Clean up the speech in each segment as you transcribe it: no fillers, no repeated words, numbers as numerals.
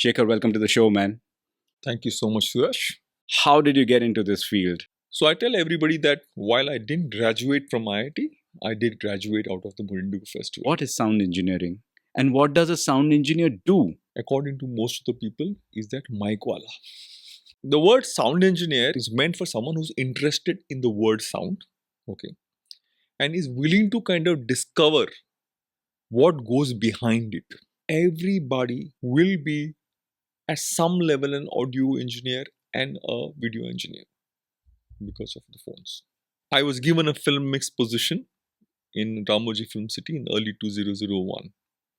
Shekhar, welcome to the show, man. Thank you so much, Suyash. How did you get into this field? So I tell everybody that while I didn't graduate from IIT, I did graduate out of the Indigo Festival. What is sound engineering? And what does a sound engineer do? According to most of the people, is that mic wala. The word sound engineer is meant for someone who's interested in the word sound, okay, and is willing to kind of discover what goes behind it. Everybody will be at some level an audio engineer and a video engineer because of the phones. I was given a film mix position in Ramoji Film City in early 2001.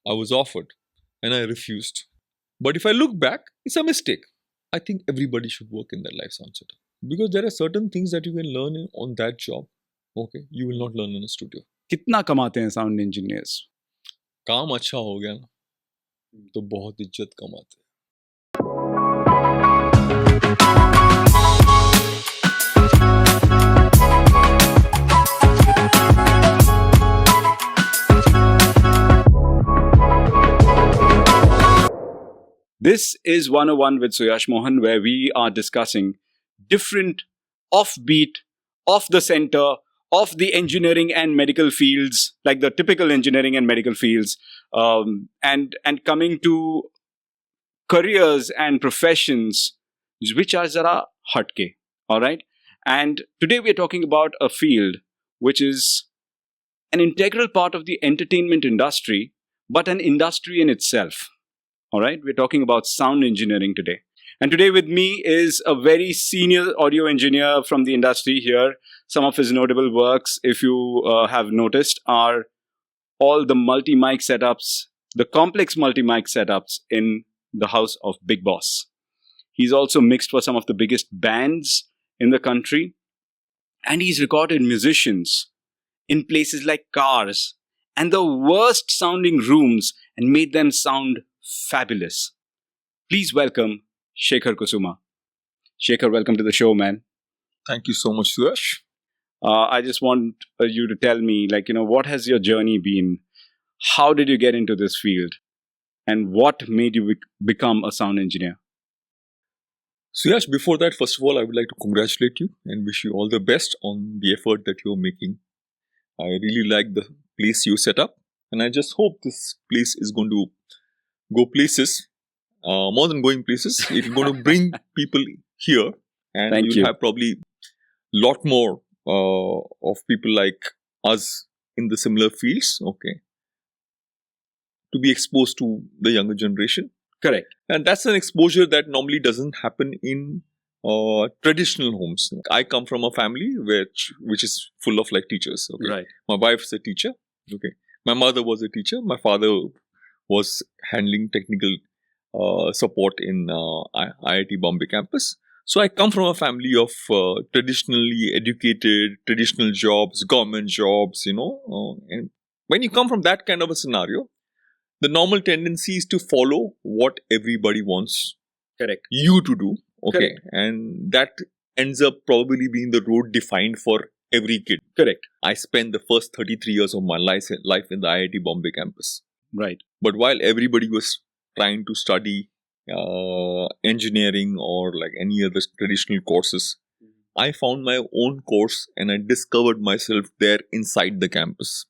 I was offered and I refused. But if I look back, it's a mistake. I think everybody should work in that live sound setup because there are certain things that you can learn on that job. Okay, you will not learn in a studio. कितना कमाते हैं sound engineers? काम अच्छा हो गया ना तो बहुत इज्जत कमाते हैं. This is 101 with Suyash Mohan, where we are discussing different offbeat, off the center, of the engineering and medical fields, like the typical engineering and medical fields, and coming to careers and professions which are zara hatke. All right. And today we are talking about a field which is an integral part of the entertainment industry, but an industry in itself. All right, we're talking about sound engineering today. And today with me is a very senior audio engineer from the industry here. Some of his notable works, if you have noticed, are all the multi-mic setups, the complex multi-mic setups in the house of Bigg Boss. He's also mixed for some of the biggest bands in the country. And he's recorded musicians in places like cars and the worst sounding rooms and made them sound fabulous. Please welcome Shekhar Kusuma. Shekhar, welcome to the show, man. Thank you so much, Suyash. I just want you to tell me, what has your journey been? How did you get into this field? And what made you become a sound engineer? Suyash, before that, first of all, I would like to congratulate you and wish you all the best on the effort that you're making. I really like the place you set up, and I just hope this place is going to go places, more than going places. It's going to bring people here, and Thank you'll you. have probably a lot more of people like us in the similar fields, okay, to be exposed to the younger generation. Correct. And that's an exposure that normally doesn't happen in traditional homes. I come from a family which is full of like teachers. Okay, Right. my wife is a teacher. Okay, my mother was a teacher. My father was handling technical support in IIT Bombay campus. So I come from a family of traditionally educated, traditional jobs, government jobs, and when you come from that kind of a scenario, the normal tendency is to follow what everybody wants Correct. you to do. Okay. Correct. And that ends up probably being the road defined for every kid. Correct. I spent the first 33 years of my life in the IIT Bombay campus. Right. But while everybody was trying to study engineering or like any other traditional courses, I found my own course and I discovered myself there inside the campus.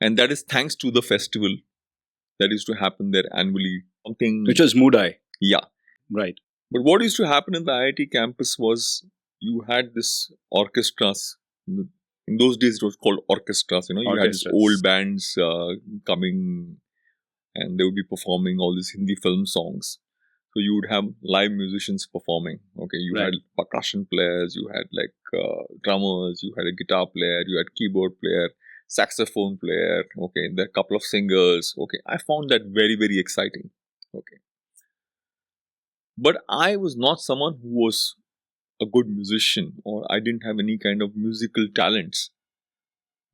And that is thanks to the festival that used to happen there annually. Something, Which was Mudai. yeah. Right. But what used to happen in the IIT campus was you had this orchestras. In those days, it was called orchestras. You had these Orchestras. old bands coming and they would be performing all these Hindi film songs. So you would have live musicians performing. Okay, you Right. had percussion players, you had like drummers, you had a guitar player, you had keyboard player, saxophone player. Okay, there are a couple of singers. Okay, I found that very, very exciting. Okay. But I was not someone who was a good musician or I didn't have any kind of musical talents.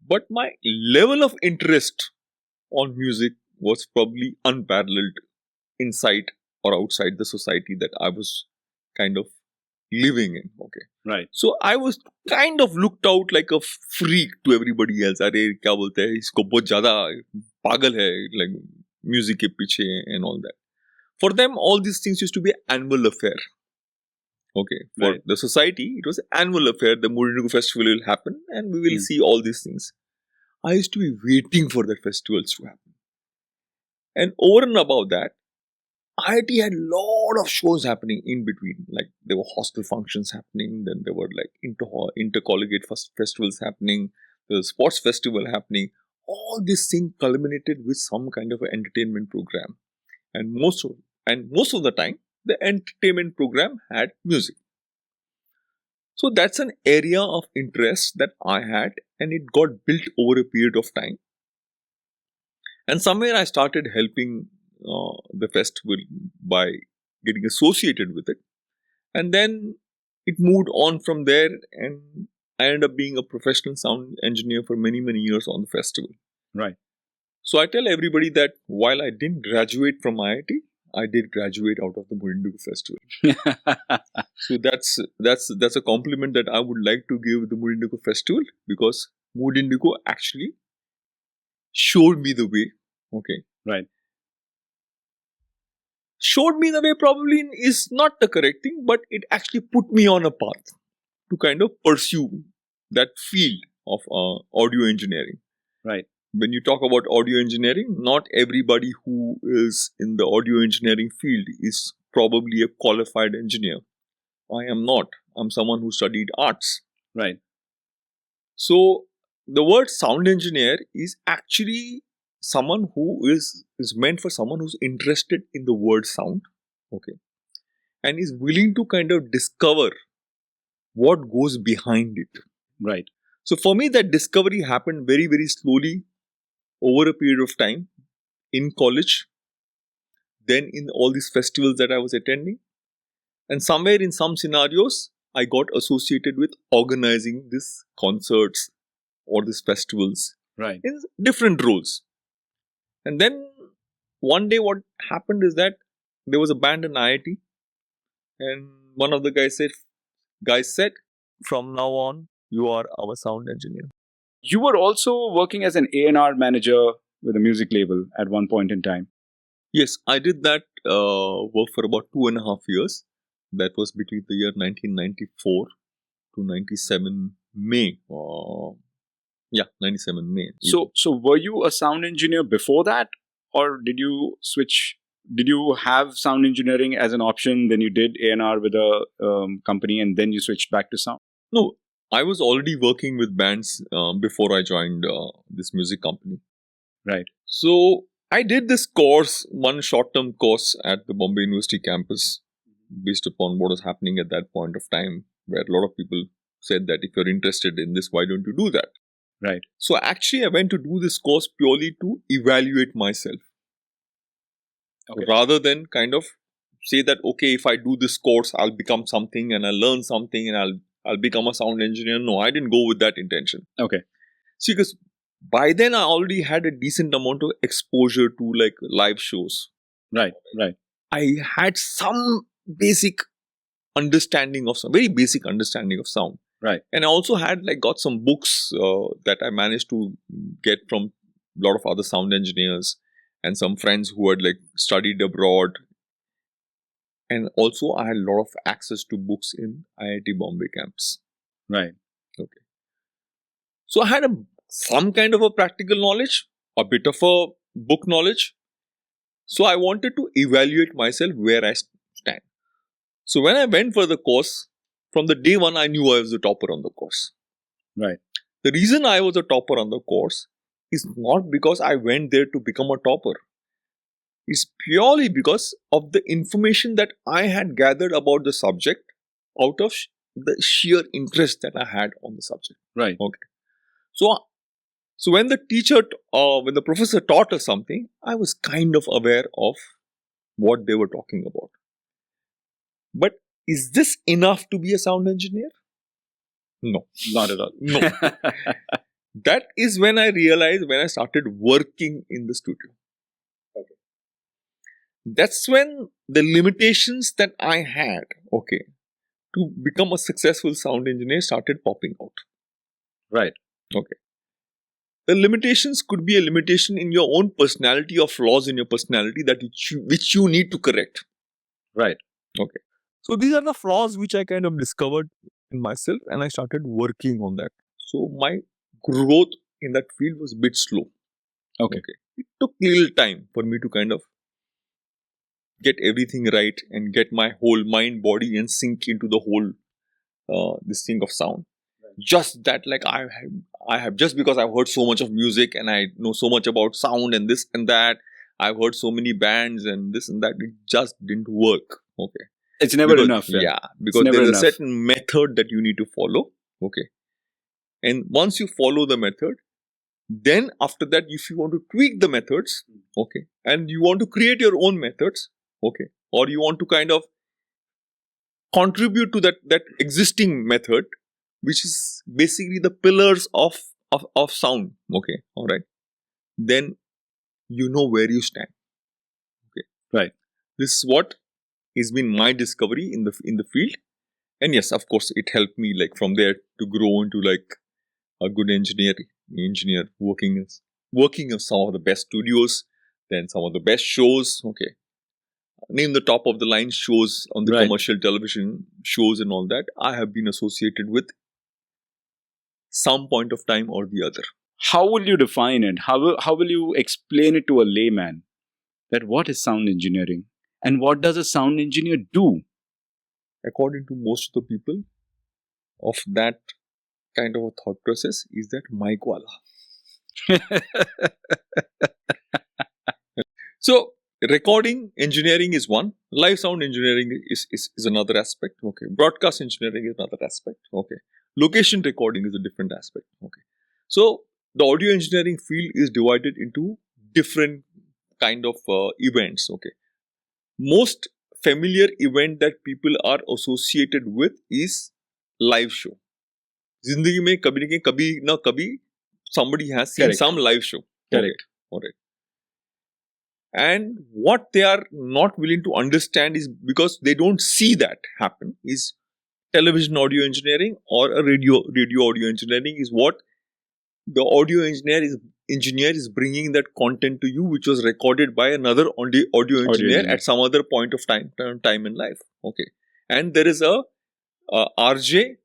But my level of interest on music was probably unparalleled inside or outside the society that I was kind of living in. Okay. Right. So I was kind of looked out like a freak to everybody else. अरे क्या बोलते हैं इसको बहुत ज़्यादा पागल है like music के पीछे and all that. For them, all these things used to be annual affair. Okay, for Right. the society, it was an annual affair. The Mudindugu festival will happen, and we will see all these things. I used to be waiting for the festivals to happen. And over and above that, IIT had a lot of shows happening in between. Like there were hostel functions happening, then there were like intercollegiate festivals happening, the sports festival happening. All this thing culminated with some kind of an entertainment program. And most of the time, the entertainment program had music. So that's an area of interest that I had, and it got built over a period of time. And somewhere I started helping the festival by getting associated with it. And then it moved on from there, and I ended up being a professional sound engineer for many, many years on the festival. Right. So I tell everybody that while I didn't graduate from IIT, I did graduate out of the Mudindugu festival. So that's a compliment that I would like to give the Mudindugu festival, because Mudindugu actually showed me the way. Okay. Right. Showed me the way probably is not the correct thing, but it actually put me on a path to kind of pursue that field of audio engineering. Right. When you talk about audio engineering, not everybody who is in the audio engineering field is probably a qualified engineer. I am not. I'm someone who studied arts. Right. So the word sound engineer is actually someone who is meant for someone who's interested in the word sound, okay, and is willing to kind of discover what goes behind it. Right. So for me, that discovery happened very, very slowly over a period of time in college, then in all these festivals that I was attending, and somewhere in some scenarios, I got associated with organizing these concerts or these festivals Right. in different roles. And then one day what happened is that there was a band in IIT, and one of the guys said, from now on, you are our sound engineer. You were also working as an A&R manager with a music label at one point in time. Yes, I did that work for about 2.5 years. That was between the year 1994 to 97 May. 97 May. So were you a sound engineer before that, or did you switch? Did you have sound engineering as an option? Then you did A&R with a company, and then you switched back to sound. No, I was already working with bands before I joined this music company. Right. So I did this course, one short-term course at the Bombay University campus, based upon what was happening at that point of time, where a lot of people said that if you're interested in this, why don't you do that? Right. So actually, I went to do this course purely to evaluate myself. Okay. Rather than kind of say that, okay, if I do this course, I'll become something and I'll learn something and I'll become a sound engineer. No, I didn't go with that intention. Okay. See, because by then I already had a decent amount of exposure to like live shows. Right. Right. I had some basic understanding of very basic understanding of sound. Right. And I also had got some books that I managed to get from a lot of other sound engineers and some friends who had studied abroad. And also I had a lot of access to books in IIT Bombay campus. Right. Okay. So I had some kind of a practical knowledge, a bit of a book knowledge. So I wanted to evaluate myself where I stand. So when I went for the course, from the day one, I knew I was the topper on the course. Right. The reason I was a topper on the course is not because I went there to become a topper. It's purely because of the information that I had gathered about the subject out of the sheer interest that I had on the subject. Right. Okay. So when the teacher, when the professor taught us something, I was kind of aware of what they were talking about. But is this enough to be a sound engineer? No. Not at all. No. That is when I realized, when I started working in the studio. Okay. That's when the limitations that I had, okay, to become a successful sound engineer started popping out. Right. Okay. the limitations could be a limitation in your own personality or flaws in your personality that which you need to correct. Right. Okay. So these are the flaws which I kind of discovered in myself, and I started working on that. So my growth in that field was a bit slow. Okay. It took a little time for me to kind of get everything right and get my whole mind, body, and sink into the whole this thing of sound. Just that, like I have just because I've heard so much of music and I know so much about sound and this and that. I've heard so many bands and this and that. It just didn't work. Okay. It's never Because- enough. Yeah, because never there's enough. a certain method that you need to follow. Okay. And once you follow the method, then after that, if you want to tweak the methods, okay, and you want to create your own methods, okay, or you want to kind of contribute to that existing method, which is basically the pillars of sound, okay, all right, then you know where you stand. Okay. Right. This is what has been my discovery in the field. And yes, of course, it helped me like from there to grow into like a good engineer working in some of the best studios, then some of the best shows. Okay, name the top of the line shows on the Right. commercial television shows and all that. I have been associated with some point of time or the other. How will you define it? How will you explain it to a layman? That what is sound engineering? And what does a sound engineer do? According to most of the people of that kind of a thought process, is that mic wala. So recording engineering is one, live sound engineering is another aspect. Okay, broadcast engineering is another aspect. Okay, location recording is a different aspect. Okay, so the audio engineering field is divided into different kind of events. Okay, most familiar event that people are associated with is live show. Zindagi mein kabhi na kabhi somebody has seen Correct. some live show. Correct. Okay. All right. And what they are not willing to understand is because they don't see that happen is television audio engineering or a radio audio engineering is what the audio engineer is bringing that content to you, which was recorded by another audio engineer engineer. at some other point of time in life. Okay, and there is a RJ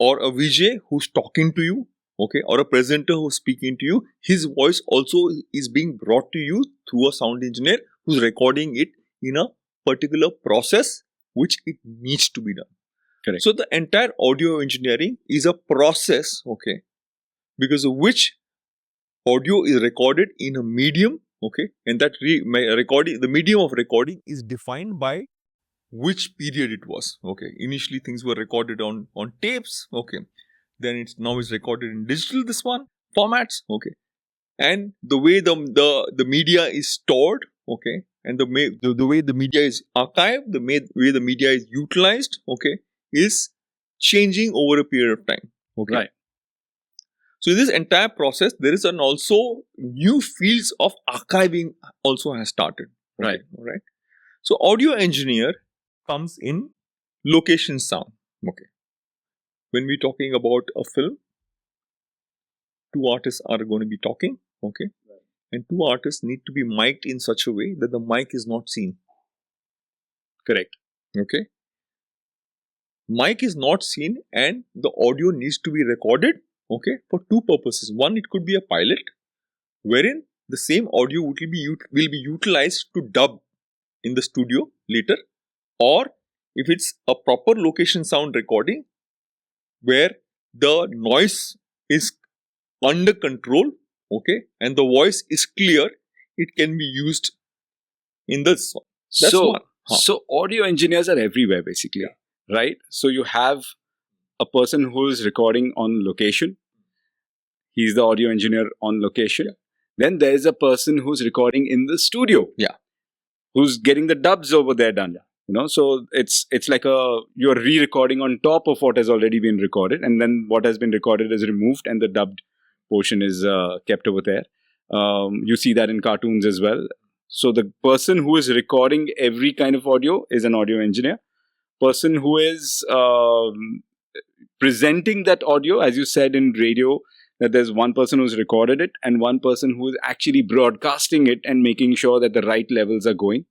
or a VJ who's talking to you. Okay, or a presenter who's speaking to you. His voice also is being brought to you through a sound engineer who's recording it in a particular process which it needs to be done. Correct. So the entire audio engineering is a process, okay, because of which audio is recorded in a medium, okay, and that the medium of recording is defined by which period it was. Okay, initially things were recorded on tapes, okay, then it's now is recorded in digital formats, okay, and the way the media is stored, okay, and the way the media is archived, the way the media is utilized, okay, is changing over a period of time. Okay. Right. So this entire process, there is also new fields of archiving also has started. Okay. Right. All right. So audio engineer comes in location sound. Okay. When we're talking about a film, two artists are going to be talking. Okay. Right. And two artists need to be mic'd in such a way that the mic is not seen. Correct. Okay. Mic is not seen and the audio needs to be recorded, okay, for two purposes. One, it could be a pilot wherein the same audio will be utilized to dub in the studio later, or if it's a proper location sound recording where the noise is under control, okay, and the voice is clear, it can be used in this one. That's one. So audio engineers are everywhere basically. Yeah. Right? So you have a person who is recording on location. He's the audio engineer on location. Yeah. Then there is a person who's recording in the studio. Yeah. Who's getting the dubs over there done. Yeah. You know, so it's like you're re-recording on top of what has already been recorded, and then what has been recorded is removed and the dubbed portion is kept over there. You see that in cartoons as well. So the person who is recording every kind of audio is an audio engineer. Person who is presenting that audio, as you said in radio, that there's one person who's recorded it and one person who is actually broadcasting it and making sure that the right levels are going.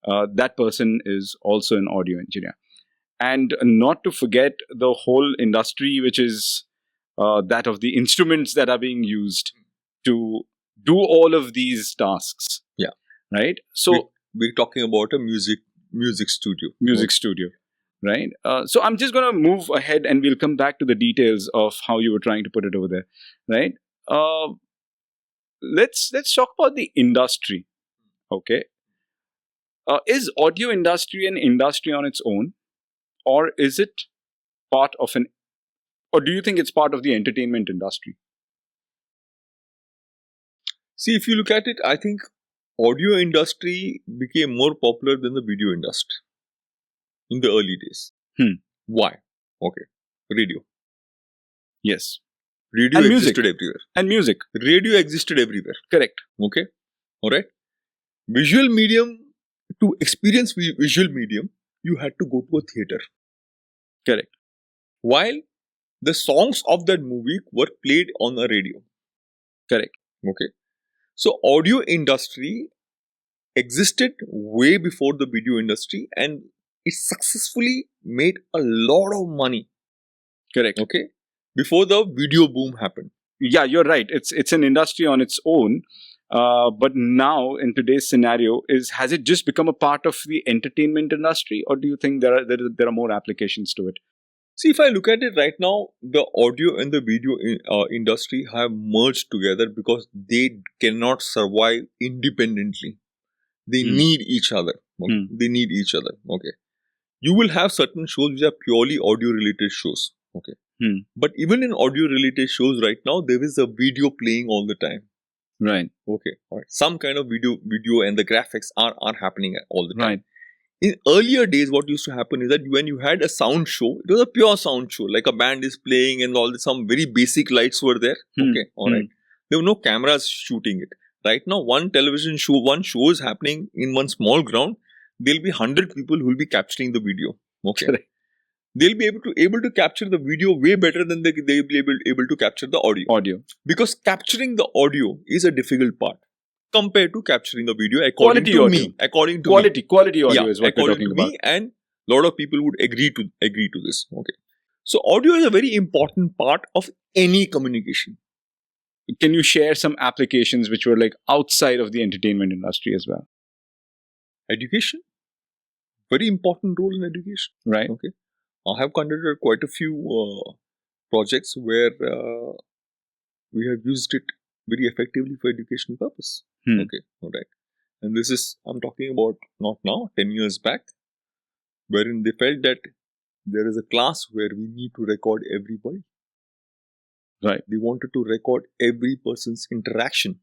That person is also an audio engineer. And not to forget the whole industry, which is that of the instruments that are being used to do all of these tasks. Yeah. Right? So we're talking about a music studio. Music studio. Right? So I'm just going to move ahead and we'll come back to the details of how you were trying to put it over there. Right? Let's talk about the industry. Okay. Is audio industry an industry on its own? Or is it part of or do you think it's part of the entertainment industry? See, if you look at it, I think audio industry became more popular than the video industry in the early days. Why? Okay. Radio. Yes. Radio And existed music. everywhere. And music. Radio existed everywhere. Correct. Okay. Alright. Visual medium, to experience visual medium, you had to go to a theater. Correct. While the songs of that movie were played on a radio. Correct. Okay. So audio industry existed way before the video industry and it successfully made a lot of money. Correct. Okay. Before the video boom happened. Yeah, you're right. It's an industry on its own. But now in today's scenario, has it just become a part of the entertainment industry, or do you think there are more applications to it? See, if I look at it right now, the audio and the video industry have merged together because they cannot survive independently. They need each other. Okay? They need each other. Okay. You will have certain shows which are purely audio related shows. Okay. But even in audio related shows right now, there is a video playing all the time. Right. Okay. All right. Some kind of video and the graphics are happening all the time. Right. In earlier days, what used to happen is that when you had a sound show, it was a pure sound show, like a band is playing and all this, some very basic lights were there. Okay. All right. There were no cameras shooting it. Right now, one show is happening in one small ground. There'll be 100 people who will be capturing the video. Okay. Correct. They'll be able to capture the video way better than they'll be able to capture the audio. Because capturing the audio is a difficult part compared to capturing the video according to me. Quality audio is what we're talking about. And a lot of people would agree to this. Okay. So audio is a very important part of any communication. Can you share some applications which were like outside of the entertainment industry as well? Education. Very important role in education. Right. Okay. I have conducted quite a few projects where we have used it very effectively for education purpose. Okay. All right. And this is, I'm talking about not now, 10 years back, wherein they felt that there is a class where we need to record everybody. Right. They wanted to record every person's interaction.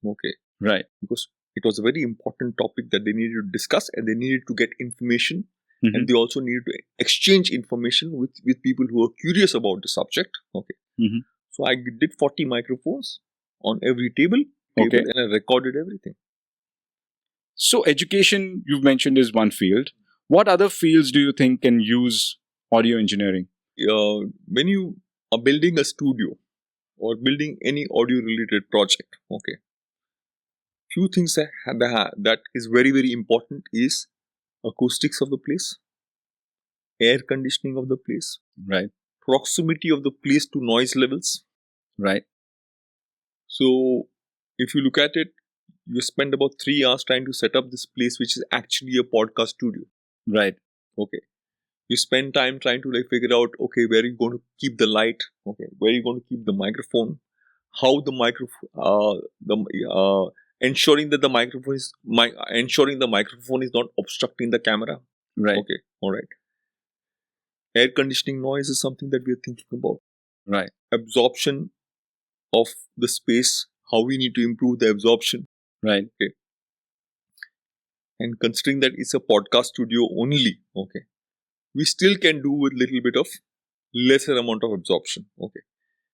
Okay. Right. Because it was a very important topic that they needed to discuss and they needed to get information. And they also needed to exchange information with people who are curious about the subject. Okay. So I did 40 microphones on every table and I recorded everything. So education, you've mentioned, is one field. What other fields do you think can use audio engineering? When you are building a studio or building any audio related project, okay, few things that is very, very important is acoustics of the place, air conditioning of the place, right, proximity of the place to noise levels, right. So if you look at it, you spend about 3 hours trying to set up this place, which is actually a podcast studio. Right. Okay. You spend time trying to figure out, okay, where are you going to keep the light? Okay, where are you going to keep the microphone? How the microphone, ensuring that the microphone is not obstructing the camera. Right. Okay. All right. Air conditioning noise is something that we are thinking about. Right. Absorption of the space, how we need to improve the absorption. Right. Okay. And considering that it's a podcast studio only, okay, we still can do with little bit of lesser amount of absorption. Okay.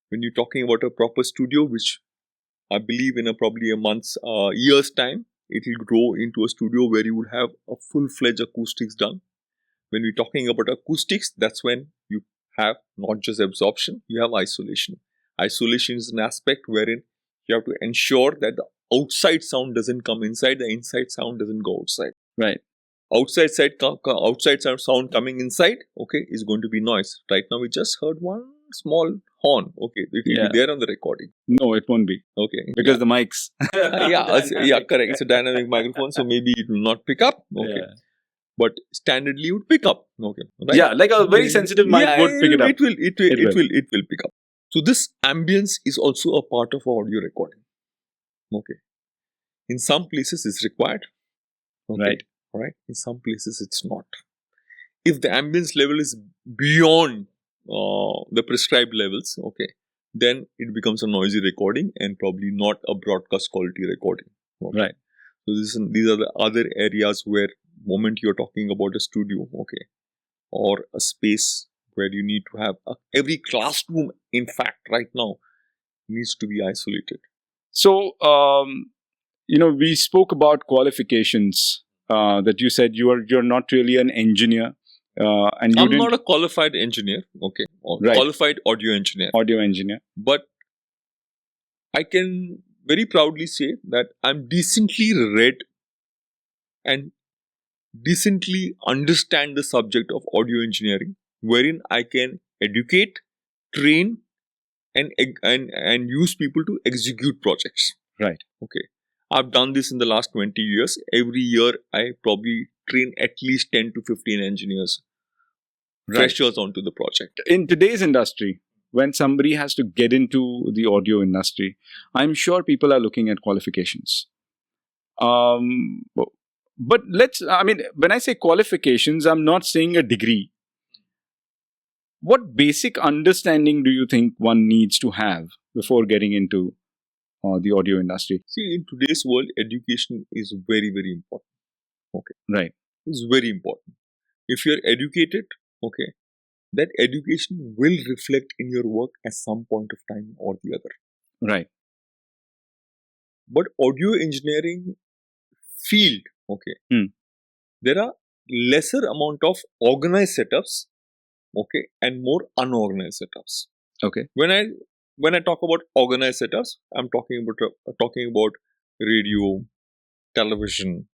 When you're talking about a proper studio, which I believe in probably a month's, year's time, it will grow into a studio where you would have a full-fledged acoustics done. When we're talking about acoustics, that's when you have not just absorption, you have isolation. Isolation is an aspect wherein you have to ensure that the outside sound doesn't come inside, the inside sound doesn't go outside. Right. Outside sound coming inside, okay, is going to be noise. Right now, we just heard one small horn. Okay, it will be there on the recording. No, it won't be. Okay, Because the mics. yeah, correct. It's a dynamic microphone, so maybe it will not pick up. Okay. Yeah. But standardly it would pick up. Okay. Right? Yeah, like a very sensitive mic would pick it up. It will pick up. So this ambience is also a part of audio recording. Okay. In some places it's required. Okay. Right. In some places it's not. If the ambience level is beyond the prescribed levels, okay, then it becomes a noisy recording and probably not a broadcast quality recording. Okay. Right. So these are the other areas where moment you're talking about a studio, okay, or a space where you need to have every classroom, in fact, right now needs to be isolated. So, we spoke about qualifications. That you said you're not really an engineer, and I'm not a qualified engineer, okay, or qualified audio engineer. Audio engineer, but I can very proudly say that I'm decently read and decently understand the subject of audio engineering, wherein I can educate, train, and use people to execute projects. Right. Okay. I've done this in the last 20 years. Every year, I probably train at least 10 to 15 engineers, freshers onto the project. In today's industry, when somebody has to get into the audio industry, I'm sure people are looking at qualifications. But when I say qualifications, I'm not saying a degree. What basic understanding do you think one needs to have before getting into the audio industry? See, in today's world, education is very, very important. Okay. Right. It's very important. If you're educated, okay, that education will reflect in your work at some point of time or the other. Right. But audio engineering field, okay, there are lesser amount of organized setups, okay, and more unorganized setups. Okay. When I talk about organized setups, I'm talking about radio, television,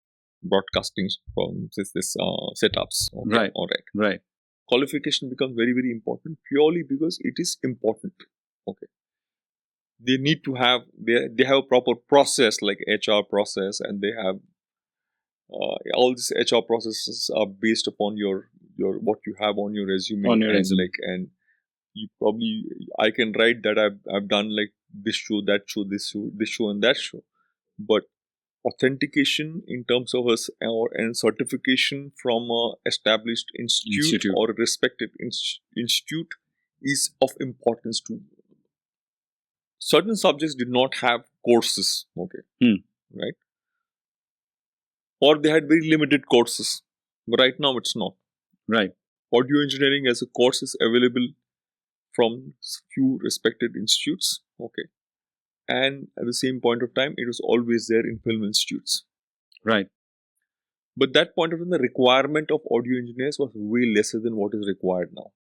broadcasting from this setups. Okay? Right. All right. Right. Qualification becomes very, very important purely because it is important. Okay. They need to have they have a proper process like HR process, and they have all these HR processes are based upon your what you have on your resume. And you probably, I can write that I've done like this show, that show, this show, and that show, but authentication in terms of and certification from a established institute or a respected institute is of importance to. Certain subjects did not have courses, okay, right? Or they had very limited courses, but right now it's not. Right. Audio engineering as a course is available from few respected institutes, okay, and at the same point of time, it was always there in film institutes. Right. But that point of time, the requirement of audio engineers was way lesser than what is required now.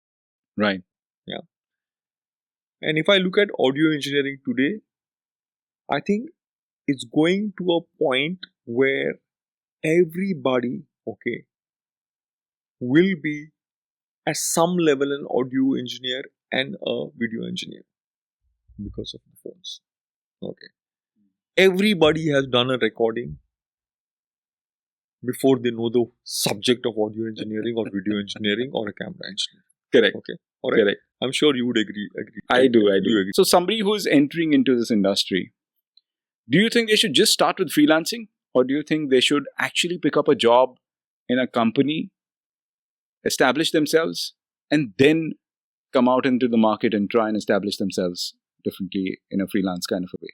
Right. Yeah. And if I look at audio engineering today, I think it's going to a point where everybody, okay, will be at some level an audio engineer and a video engineer because of the phones. Okay. Everybody has done a recording before they know the subject of audio engineering or video engineering or a camera engineer. Correct. Okay. All right. Correct. I'm sure you would agree. I do. Agree. So somebody who is entering into this industry, do you think they should just start with freelancing, or do you think they should actually pick up a job in a company, establish themselves, and then come out into the market and try and establish themselves differently in a freelance kind of a way?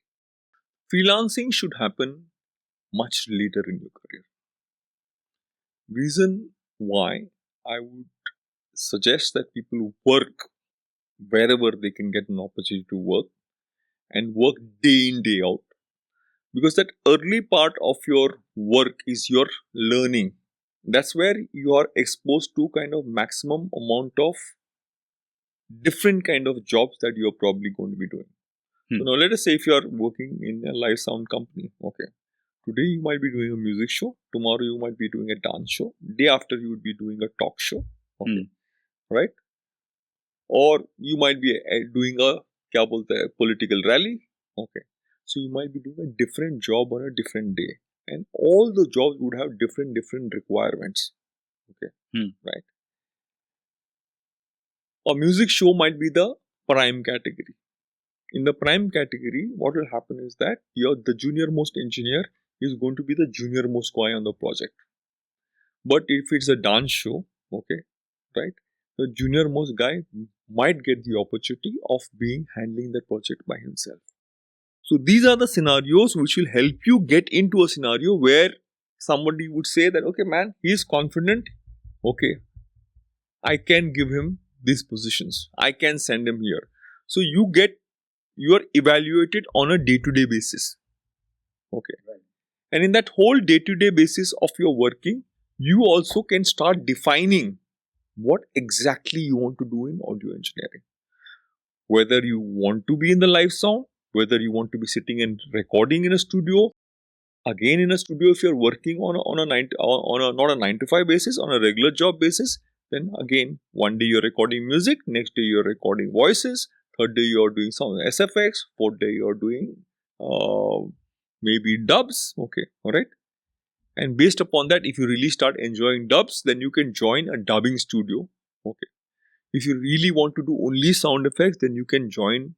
Freelancing should happen much later in your career. Reason why I would suggest that people work wherever they can get an opportunity to work, and work day in, day out. Because that early part of your work is your learning. That's where you are exposed to kind of maximum amount of different kind of jobs that you're probably going to be doing. So now let us say if you are working in a live sound company, okay. Today you might be doing a music show. Tomorrow you might be doing a dance show. Day after you would be doing a talk show, okay, right? Or you might be doing a क्या बोलते हैं, political rally, okay. So you might be doing a different job on a different day, and all the jobs would have different requirements, okay, right? A music show might be the prime category. In the prime category, what will happen is that the junior most engineer is going to be the junior most guy on the project. But if it's a dance show, okay, right, the junior most guy might get the opportunity of handling that project by himself. So these are the scenarios which will help you get into a scenario where somebody would say that, okay, man, he is confident, okay, I can give him these positions, I can send him here. So you are evaluated on a day-to-day basis, okay, right. And in that whole day-to-day basis of your working, you also can start defining what exactly you want to do in audio engineering. Whether you want to be in the live sound, whether you want to be sitting and recording in a studio. Again, in a studio, if you're working on a not a 9 to 5 basis, on a regular job basis, then again, one day you're recording music, next day you're recording voices, third day you're doing some SFX, fourth day you're doing maybe dubs, okay, alright. And based upon that, if you really start enjoying dubs, then you can join a dubbing studio, okay. If you really want to do only sound effects, then you can join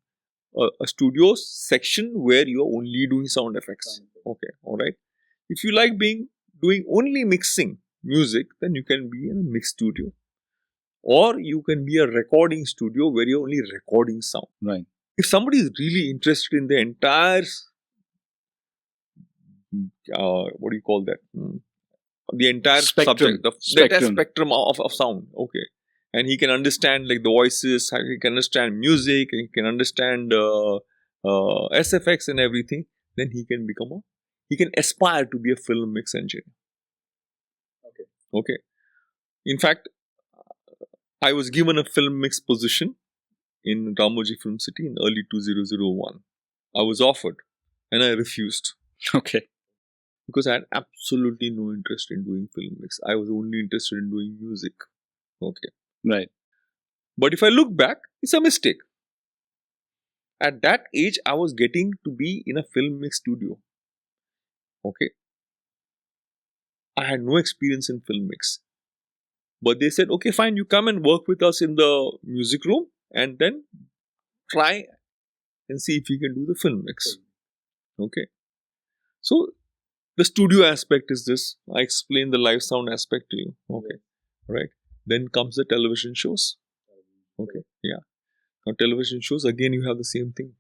a studio section where you are only doing sound effects. Okay, alright. If you like doing only mixing music, then you can be in a mix studio. Or you can be a recording studio where you're only recording sound. Right. If somebody is really interested in the entire, what do you call that? The entire spectrum. subject, the spectrum of sound, okay. And he can understand like the voices, he can understand music, he can understand SFX and everything, then he can aspire to be a film mix engineer. Okay. In fact, I was given a film mix position in Ramoji Film City in early 2001. I was offered and I refused. Okay. Because I had absolutely no interest in doing film mix. I was only interested in doing music. Okay. Right. But if I look back, it's a mistake. At that age, I was getting to be in a film mix studio. Okay. I had no experience in film mix. But they said, okay, fine, you come and work with us in the music room and then try and see if you can do the film mix. Okay. So, the studio aspect is this. I explained the live sound aspect to you. Okay. Right. Then comes the television shows. Okay. Yeah. Now, television shows, again, you have the same thing.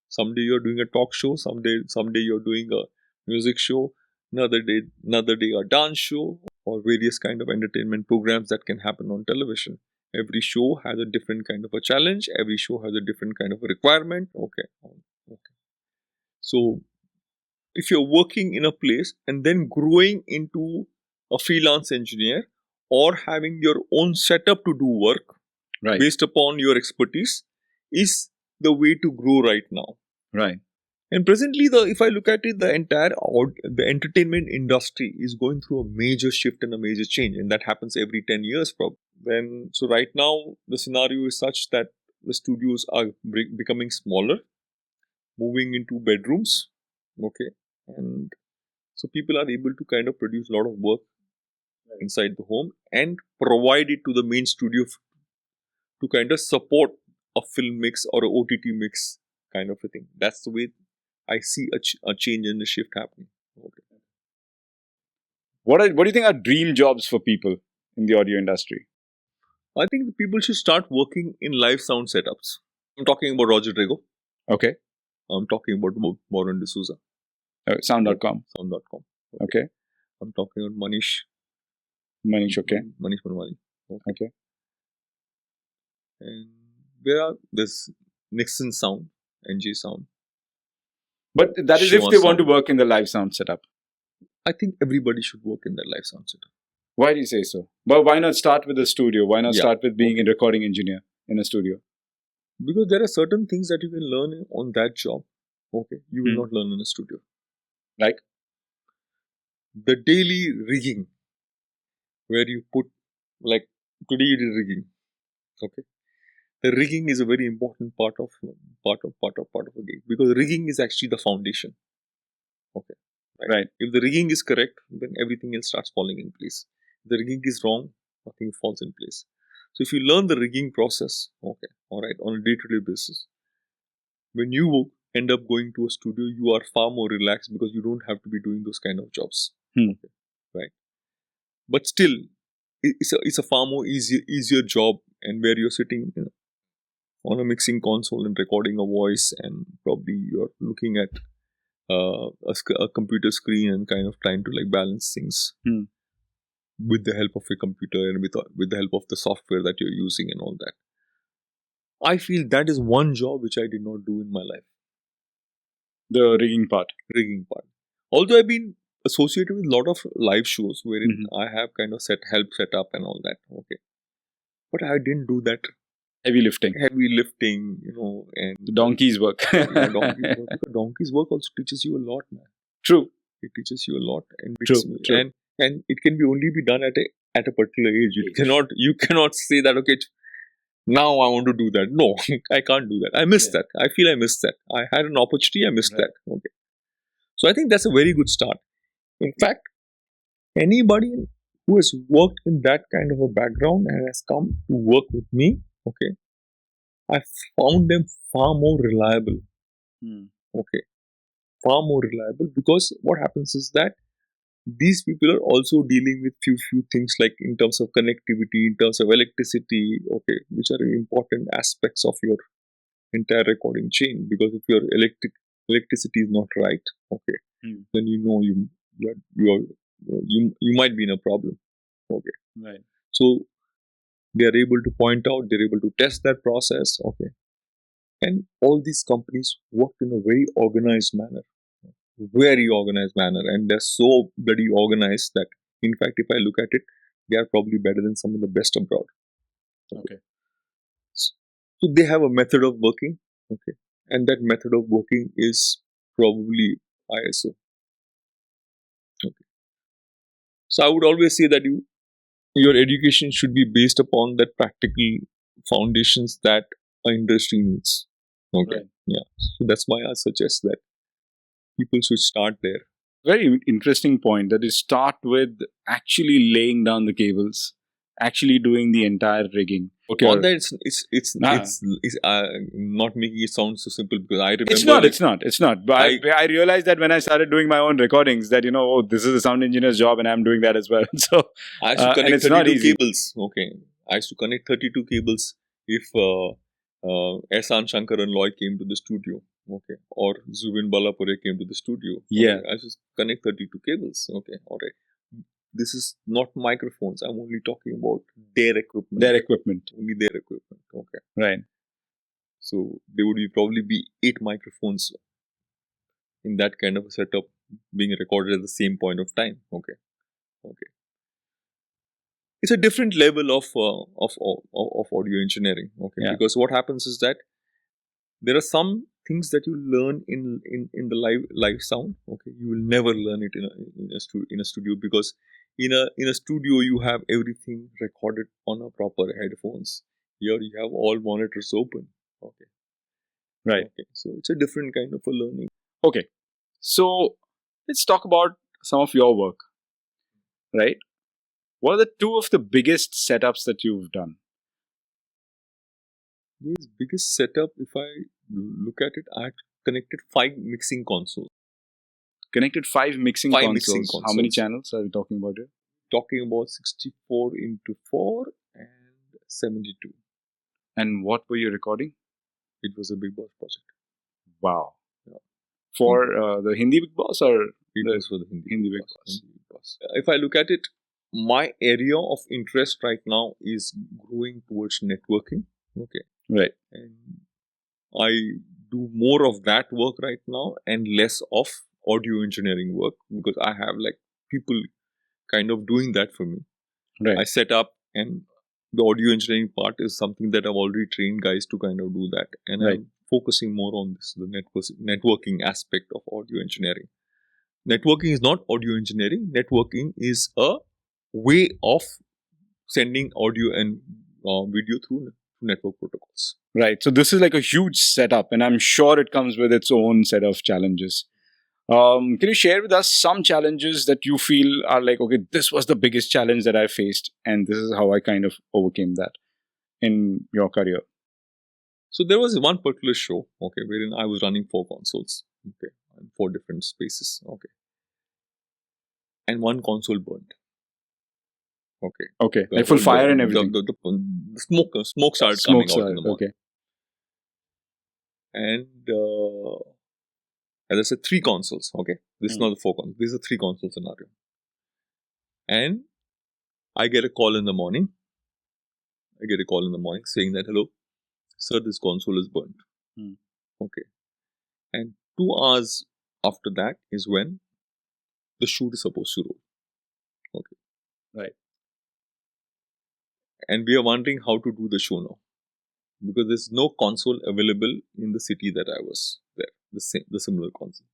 Someday you're doing a talk show. Someday you're doing a music show. Another day a dance show, or various kind of entertainment programs that can happen on television. Every show has a different kind of a challenge. Every show has a different kind of a requirement. Okay. So, if you're working in a place and then growing into a freelance engineer or having your own setup to do work, right, based upon your expertise, is the way to grow right now. Right. And presently, if I look at it, the entertainment industry is going through a major shift and a major change, and that happens every 10 years probably. So right now, the scenario is such that the studios are becoming smaller, moving into bedrooms, okay, and so people are able to kind of produce a lot of work inside the home and provide it to the main studio to kind of support a film mix or a OTT mix kind of a thing. That's the way I see a change and a shift happening. Okay. What do you think are dream jobs for people in the audio industry? I think people should start working in live sound setups. I'm talking about Roger Drago. Okay. I'm talking about Moran D'Souza. Sound.com. Sound.com. Okay. I'm talking about Manish. Manish, okay. Manish Manwani. Okay. And there's Nixon Sound, NG Sound. But that is if they want to work in the live sound setup. I think everybody should work in that live sound setup. Why do you say so? But why not start with a studio? Why not start with being a recording engineer in a studio? Because there are certain things that you can learn on that job. Okay, you will not learn in a studio. Like The daily rigging, where you put, like today you did rigging. Okay, the rigging is a very important part of a gig, because rigging is actually the foundation. Okay, right. If the rigging is correct, then everything else starts falling in place. If the rigging is wrong, nothing falls in place. So if you learn the rigging process, okay, all right, on a day-to-day basis, when you end up going to a studio, you are far more relaxed because you don't have to be doing those kind of jobs. Okay, right. But still, it's a far more easier job, and where you're sitting on a mixing console and recording a voice, and probably you're looking at a computer screen and kind of trying to like balance things with the help of a computer and with the help of the software that you're using and all that. I feel that is one job which I did not do in my life. The rigging part. Rigging part. Although I've been associated with a lot of live shows wherein I have kind of help set up and all that. Okay, but I didn't do that Heavy lifting, and the donkey's work. yeah, donkey's work. Because donkey's work also teaches you a lot, man. True. It teaches you a lot, and True. and it can be only be done at a particular age. You cannot say that, okay, now I want to do that. No, I can't do that. I missed that. I feel I missed that. I had an opportunity, I missed that. Okay, so I think that's a very good start. In fact, anybody who has worked in that kind of a background and has come to work with me, okay, I found them far more reliable. Okay, far more reliable, because what happens is that these people are also dealing with few things, like in terms of connectivity, in terms of electricity, okay, which are important aspects of your entire recording chain. Because if your electricity is not right, okay, then you might be in a problem. Okay, right. So they are able to point out, they're able to test that process. Okay, and all these companies work in a very organized manner. And they're so bloody organized that, in fact, if I look at it, they are probably better than some of the best abroad. Okay. So they have a method of working, okay, and that method of working is probably ISO. Okay. So I would always say that your education should be based upon that practical foundations that an industry needs. Okay. Right. Yeah. So that's why I suggest that people should start there. Very interesting point, that is, start with actually laying down the cables, actually doing the entire rigging. Okay. All that it's not making it sound so simple, because I remember It's not. But I realized that when I started doing my own recordings, that this is a sound engineer's job, and I'm doing that as well. So I used to connect 32 cables. Okay, I used to connect 32 cables if Ehsan Shankar and Loy came to the studio. Okay, or Zubin Balapure came to the studio. Yeah, I just connect 32 cables. Okay, all right. This is not microphones. I'm only talking about their equipment. Only their equipment. Okay. Right. So there would probably be 8 microphones in that kind of a setup being recorded at the same point of time. Okay. It's a different level of audio engineering. Okay. Yeah. Because what happens is that there are some things that you learn in the live sound. Okay. You will never learn it in a studio, because in a studio you have everything recorded on a proper headphones. Here you have all monitors open. Okay. Right. Okay. So it's a different kind of a learning. Okay. So let's talk about some of your work. Right. What are the 2 of the biggest setups that you've done? The biggest setup, if I look at it, I connected 5 mixing consoles. Connected 5 mixing consoles. How many channels are we talking about here? Talking about 64:4 and 72. And what were you recording? It was a Bigg Boss project. Wow. Yeah. For the Hindi Bigg Boss, or it was for the Hindi Bigg Boss? Hindi Bigg Boss. If I look at it, my area of interest right now is growing towards networking. Okay. Right. And I do more of that work right now and less of audio engineering work, because I have like people kind of doing that for me. Right. I set up and the audio engineering part is something that I've already trained guys to kind of do that, and Right. I'm focusing more on this, the networking aspect of audio engineering. Networking is not audio engineering. Networking is a way of sending audio and video through network protocols. Right. So this is like a huge setup, and I'm sure it comes with its own set of challenges. Can you share with us some challenges that you feel are like, okay, this was the biggest challenge that I faced, and this is how I kind of overcame that in your career? So there was one particular show, okay, wherein I was running 4 consoles, okay, in 4 different spaces, okay, and one console burned. Okay. Okay, like full fire and The, everything. the smoke started Smoke coming out in started. the morning. Okay. And as I said, 3 consoles. Okay, this is not the 4 consoles. This is a 3 console scenario. And I get a call in the morning. Saying that, hello, sir, this console is burnt. Okay. And 2 hours after that is when the shoot is supposed to roll. Okay. Right. And we are wondering how to do the show now, because there's no console available in the city that I was there, the similar console.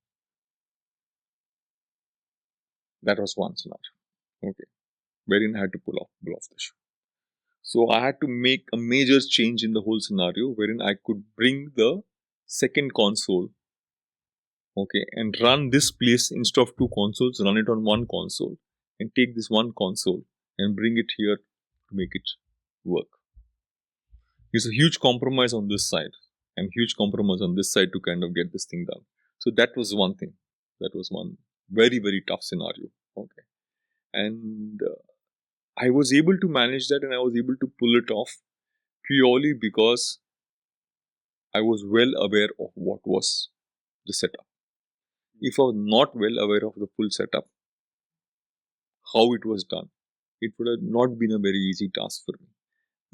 That was one scenario, okay, wherein I had to pull off the show. So I had to make a major change in the whole scenario, wherein I could bring the second console, okay, and run this place instead of 2 consoles, run it on 1 console, and take this 1 console and bring it here to make it work. It's a huge compromise on this side and huge compromise on this side to kind of get this thing done. So that was one thing. That was one very, very tough scenario. Okay. And I was able to manage that, and I was able to pull it off purely because I was well aware of what was the setup. If I was not well aware of the full setup, how it was done, it would have not been a very easy task for me.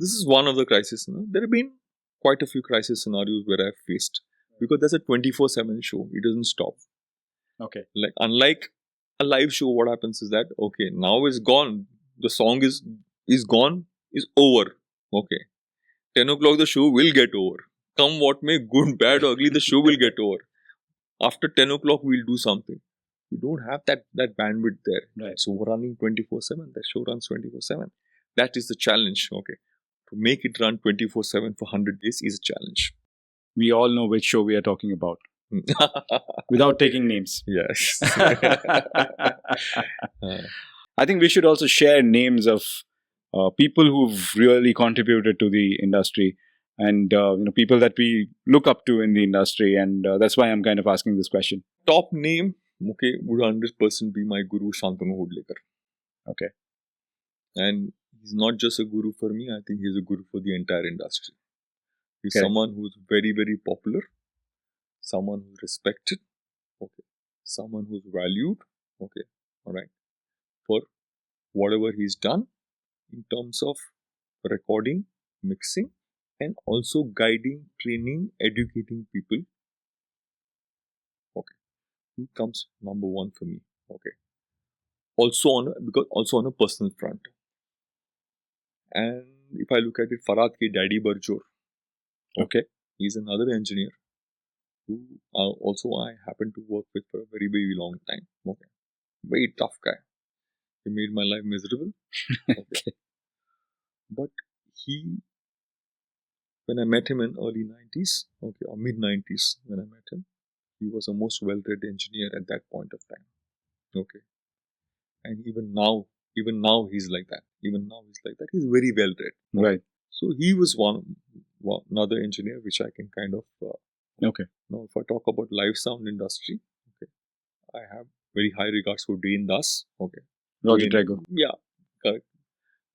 This is one of the crisis scenarios. There have been quite a few crisis scenarios where I've faced, because that's a 24/7 show. It doesn't stop. Okay. Like, unlike a live show, what happens is that, okay, now it's gone. The song is gone, is over. Okay. 10 o'clock, the show will get over. Come what may, good, bad, ugly, the show will get over. After 10 o'clock, we'll do something. You don't have that bandwidth there. Right. So we're running 24/7. That show runs 24/7. That is the challenge. Okay. To make it run 24/7 for 100 days is a challenge. We all know which show we are talking about without taking names. Yes. I think we should also share names of people who've really contributed to the industry, and people that we look up to in the industry, and that's why I'm kind of asking this question. Top name, okay, would 100% be my guru Shantanu Hudlekar. Okay. And he's not just a guru for me, I think he's a guru for the entire industry. He's Correct. someone who's very, very popular, someone who's respected, okay, someone who's valued, okay, alright, for whatever he's done in terms of recording, mixing, and also guiding, training, educating people. Okay, he comes number 1 for me. Okay, also on a personal front. And if I look at it, Farhad K. Daddy Barjor, okay, he's another engineer who also I happen to work with for a very, very long time. Okay, very tough guy. He made my life miserable. Okay. But when I met him in early 90s, okay, or mid 90s, when I met him, he was a most well-read engineer at that point of time. Okay. And even now he's like that. He's very well-read. Right. So he was another engineer which I can kind of Okay. now if I talk about live sound industry, okay, I have very high regards for Dane Das. Okay. Roger Trego. Yeah, correct.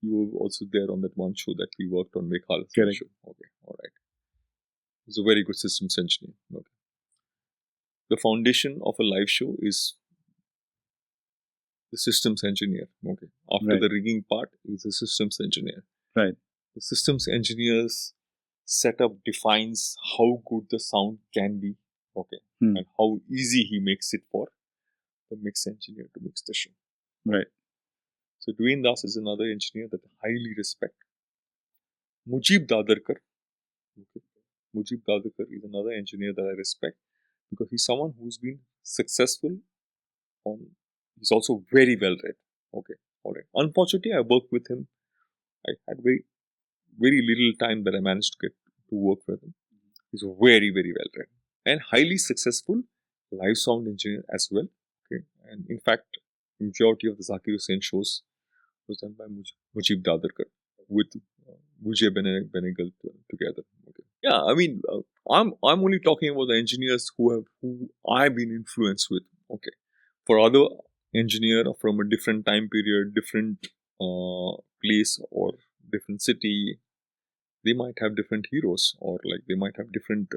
You were also there on that one show that we worked on, Meghala's show. Okay, all right. He's a very good systems engineer. Okay. The foundation of a live show is the systems engineer. Okay. After the rigging part, he's a systems engineer. Right. The systems engineer's setup defines how good the sound can be. Okay. And how easy he makes it for the mix engineer to mix the show. Right. So Dwayne Das is another engineer that I highly respect. Mujib Dadarkar. Okay. Mujib Dadarkar is another engineer that I respect because he's someone who's been successful he's also very well read. Okay. All right. Unfortunately, I worked with him. I had very little time that I managed to get to work with him. He's very, very well read and highly successful live sound engineer as well. Okay. And in fact, majority of the Zakir Hussain shows was done by Mujib Dadarkar with Vijay Benegal together. Okay. Yeah, I mean, I'm only talking about the engineers who I've been influenced with. Okay. For other engineer from a different time period, different place or different city, they might have different heroes or like they might have different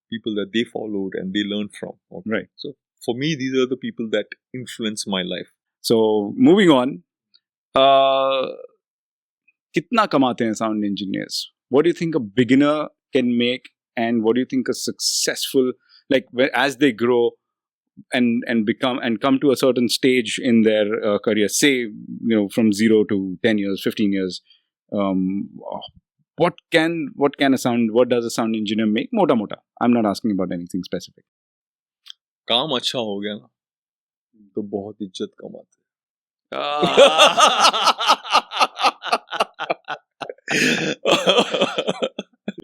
people that they followed and they learned from. Okay. Right. So for me, these are the people that influence my life. So moving on, kitna kamate hain sound engineers? What do you think a beginner can make, and what do you think a successful, like as they grow and become and come to a certain stage in their career, say from 0 to 10 years, 15 years, what does a sound engineer make? Mota. I'm not asking about anything specific. काम अच्छा हो गया ना तो बहुत इज्जत कमाते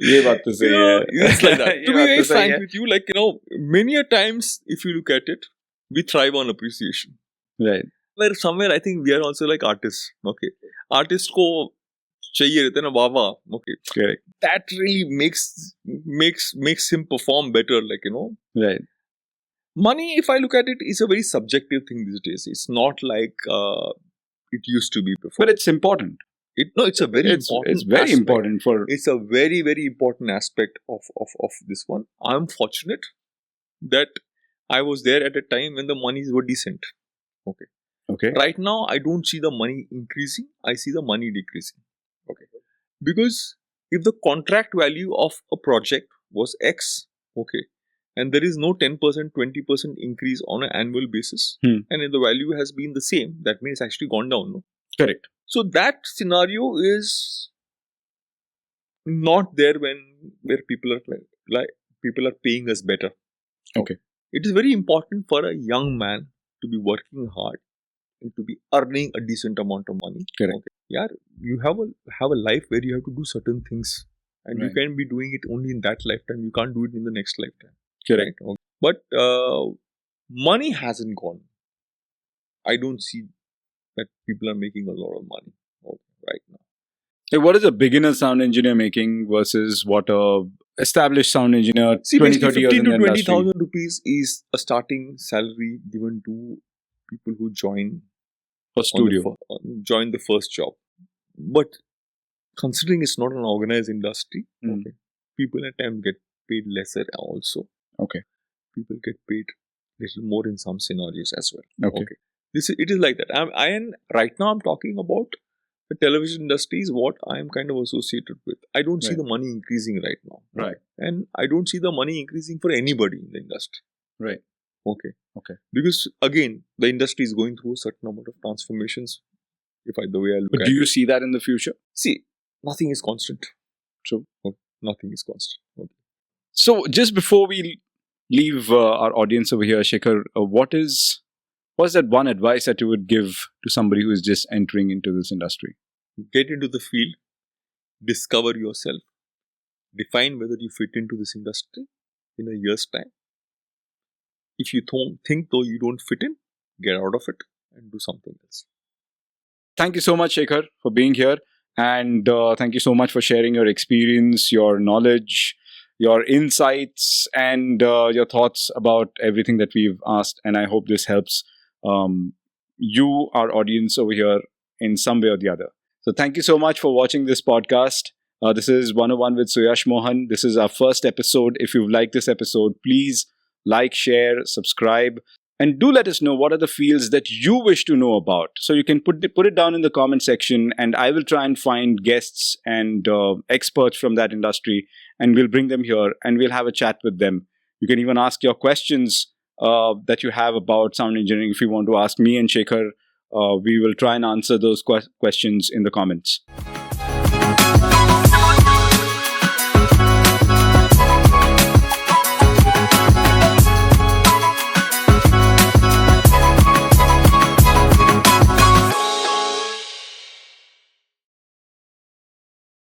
ये बात तो सही है. It's like that. To be very frank with you, like many a times if you look at it, we thrive on appreciation. Right. Where somewhere I think we are also like artists. Okay, artists को चाहिए रहते हैं ना वाह. Okay, correct. That really makes him perform better. Like right. Money, if I look at it, is a very subjective thing these days. It's not like it used to be before. But it's important. It's a very important. It's very aspect. important for. It's a very, very important aspect of this one. I'm fortunate that I was there at a time when the monies were decent. Okay. Okay. Right now, I don't see the money increasing. I see the money decreasing. Okay. Because if the contract value of a project was X, okay, and there is no 10%, 20% increase on an annual basis, and if the value has been the same, that means it's actually gone down, no? Correct. So that scenario is not there where people are paying us better. Okay. It is very important for a young man to be working hard and to be earning a decent amount of money. Correct. Okay. Yeah, you have a life where you have to do certain things, and you can be doing it only in that lifetime. You can't do it in the next lifetime. Correct. Okay. But money hasn't gone. I don't see that people are making a lot of money right now. Hey, what is a beginner sound engineer making versus what a established sound engineer 20, 30 years in the 20,000 rupees is a starting salary given to people who join a studio, join the first job. But considering it's not an organized industry, okay, people at times get paid lesser also. Okay. People get paid little more in some scenarios as well. Okay. It is like that. Right now I'm talking about the television industry is what I'm kind of associated with. I don't see the money increasing right now. Right. And I don't see the money increasing for anybody in the industry. Right. Okay. Because again, the industry is going through a certain amount of transformations. The way I look at it. But do you see that in the future? See, nothing is constant. True. Okay. Nothing is constant. Okay. So just before we leave our audience over here, Shekhar, what's that one advice that you would give to somebody who is just entering into this industry? Get into the field, discover yourself, define whether you fit into this industry in a year's time. If you think though you don't fit in, get out of it and do something else. Thank you so much, Shekhar, for being here. And thank you so much for sharing your experience, your knowledge, your insights, and your thoughts about everything that we've asked. And I hope this helps you, our audience over here, in some way or the other. So thank you so much for watching this podcast. This is 101 with Suyash Mohan. This is our first episode. If you've liked this episode, please like, share, subscribe, and do let us know what are the fields that you wish to know about. So you can put it down in the comment section, and I will try and find guests and experts from that industry, and we'll bring them here and we'll have a chat with them. You can even ask your questions that you have about sound engineering. If you want to ask me and Shekhar, we will try and answer those questions in the comments.